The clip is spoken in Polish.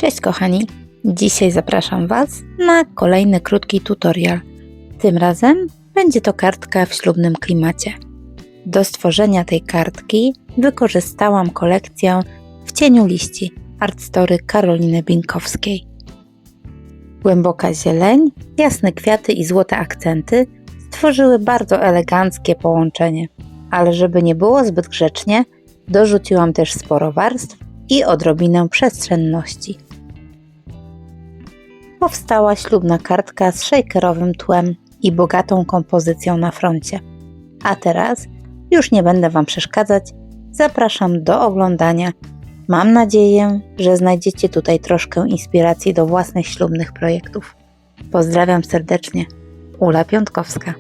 Cześć kochani, dzisiaj zapraszam Was na kolejny krótki tutorial. Tym razem będzie to kartka w ślubnym klimacie. Do stworzenia tej kartki wykorzystałam kolekcję W cieniu liści Art Story Karoliny Binkowskiej. Głęboka zieleń, jasne kwiaty i złote akcenty stworzyły bardzo eleganckie połączenie, ale żeby nie było zbyt grzecznie, dorzuciłam też sporo warstw i odrobinę przestrzenności. Powstała ślubna kartka z shakerowym tłem i bogatą kompozycją na froncie. A teraz już nie będę Wam przeszkadzać, zapraszam do oglądania. Mam nadzieję, że znajdziecie tutaj troszkę inspiracji do własnych ślubnych projektów. Pozdrawiam serdecznie, Ula Piątkowska.